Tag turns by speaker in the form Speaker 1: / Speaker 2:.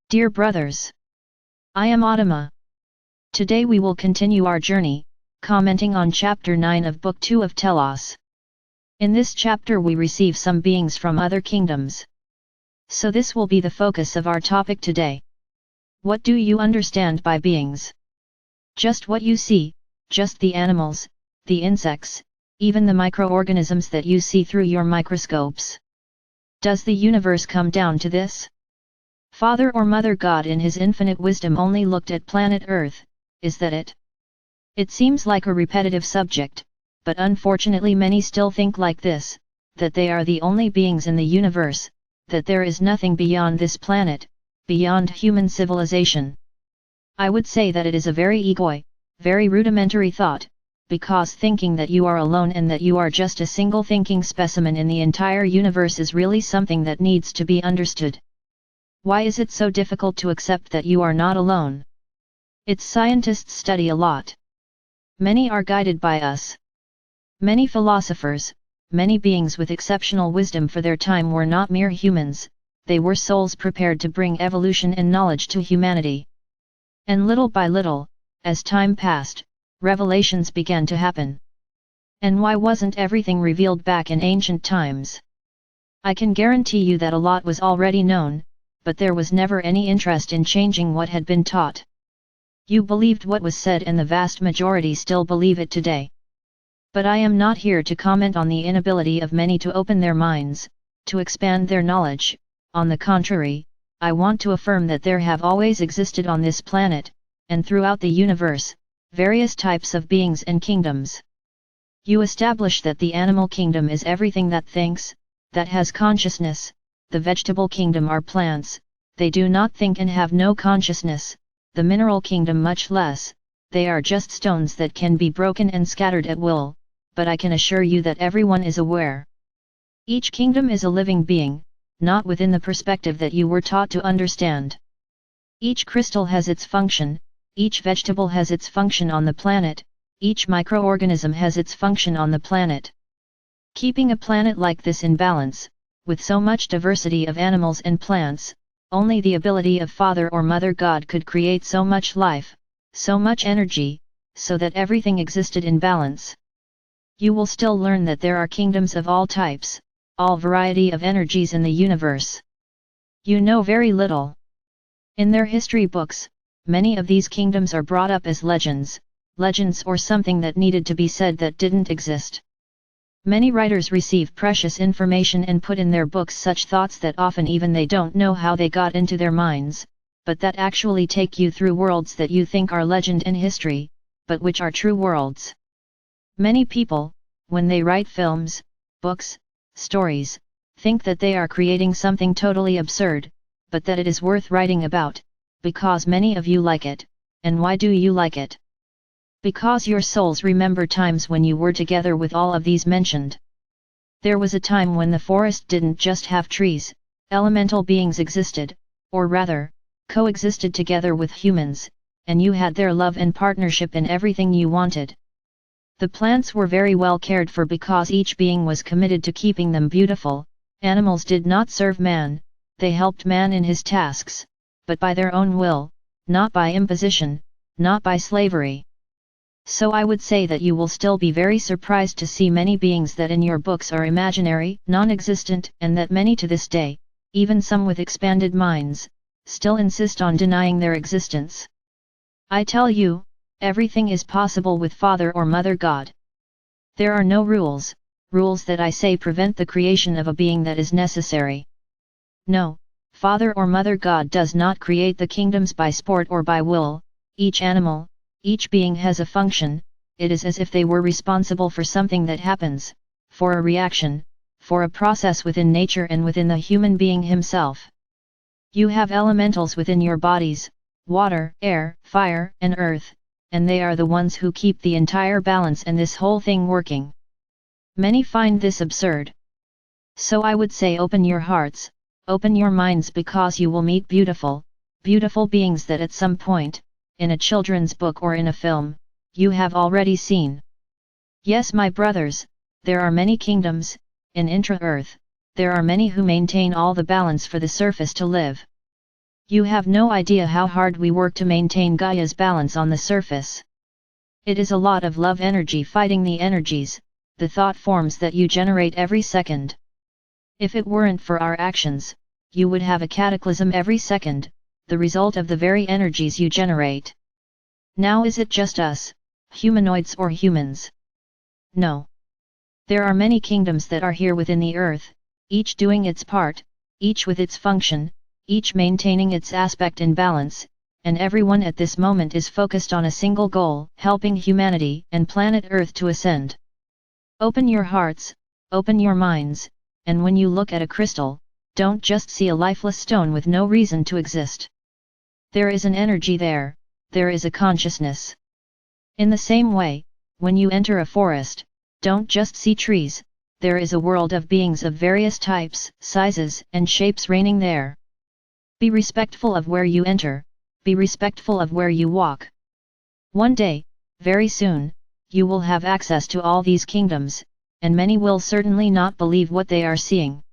Speaker 1: Dear brothers, I am Adama. Today we will continue our journey, commenting on Chapter 9 of Book 2 of Telos. In this chapter we receive some beings from other kingdoms. So this will be the focus of our topic today. What do you understand by beings? Just what you see, just the animals, the insects, even the microorganisms that you see through your microscopes. Does the universe come down to this? Father or Mother God in His infinite wisdom only looked at planet Earth, is that it? It seems like a repetitive subject, but unfortunately many still think like this, that they are the only beings in the universe, that there is nothing beyond this planet, beyond human civilization. I would say that it is a very egoic, very rudimentary thought, because thinking that you are alone and that you are just a single thinking specimen in the entire universe is really something that needs to be understood. Why is it so difficult to accept that you are not alone? Its scientists study a lot. Many are guided by us. Many philosophers, many beings with exceptional wisdom for their time were not mere humans, they were souls prepared to bring evolution and knowledge to humanity. And little by little, as time passed, revelations began to happen. And why wasn't everything revealed back in ancient times? I can guarantee you that a lot was already known, but there was never any interest in changing what had been taught. You believed what was said and the vast majority still believe it today. But I am not here to comment on the inability of many to open their minds, to expand their knowledge. On the contrary, I want to affirm that there have always existed on this planet, and throughout the universe, various types of beings and kingdoms. You establish that the animal kingdom is everything that thinks, that has consciousness. The vegetable kingdom are plants, they do not think and have no consciousness, the mineral kingdom much less, they are just stones that can be broken and scattered at will, but I can assure you that everyone is aware. Each kingdom is a living being, not within the perspective that you were taught to understand. Each crystal has its function, each vegetable has its function on the planet, each microorganism has its function on the planet. Keeping a planet like this in balance, with so much diversity of animals and plants, only the ability of Father or Mother God could create so much life, so much energy, so that everything existed in balance. You will still learn that there are kingdoms of all types, all variety of energies in the universe. You know very little. In their history books, many of these kingdoms are brought up as legends or something that needed to be said that didn't exist. Many writers receive precious information and put in their books such thoughts that often even they don't know how they got into their minds, but that actually take you through worlds that you think are legend and history, but which are true worlds. Many people, when they write films, books, stories, think that they are creating something totally absurd, but that it is worth writing about, because many of you like it. And why do you like it? Because your souls remember times when you were together with all of these mentioned. There was a time when the forest didn't just have trees, elemental beings existed, or rather, coexisted together with humans, and you had their love and partnership in everything you wanted. The plants were very well cared for because each being was committed to keeping them beautiful. Animals did not serve man, they helped man in his tasks, but by their own will, not by imposition, not by slavery. So I would say that you will still be very surprised to see many beings that in your books are imaginary, non-existent, and that many to this day, even some with expanded minds, still insist on denying their existence. I tell you, everything is possible with Father or Mother God. There are no rules that I say prevent the creation of a being that is necessary. No, Father or Mother God does not create the kingdoms by sport or by will. Each animal, each being has a function. It is as if they were responsible for something that happens, for a reaction, for a process within nature and within the human being himself. You have elementals within your bodies, water, air, fire, and earth, and they are the ones who keep the entire balance and this whole thing working. Many find this absurd. So I would say open your hearts, open your minds, because you will meet beautiful beings that at some point, in a children's book or in a film, you have already seen. Yes, my brothers, there are many kingdoms, in intra-earth, there are many who maintain all the balance for the surface to live. You have no idea how hard we work to maintain Gaia's balance on the surface. It is a lot of love energy fighting the energies, the thought forms that you generate every second. If it weren't for our actions, you would have a cataclysm every second, the result of the very energies you generate. Now is it just us, humanoids or humans? No. There are many kingdoms that are here within the earth, each doing its part, each with its function, each maintaining its aspect in balance, and everyone at this moment is focused on a single goal, helping humanity and planet Earth to ascend. Open your hearts, open your minds, and when you look at a crystal, don't just see a lifeless stone with no reason to exist. There is an energy there, there is a consciousness. In the same way, when you enter a forest, don't just see trees, there is a world of beings of various types, sizes, and shapes reigning there. Be respectful of where you enter, be respectful of where you walk. One day, very soon, you will have access to all these kingdoms, and many will certainly not believe what they are seeing.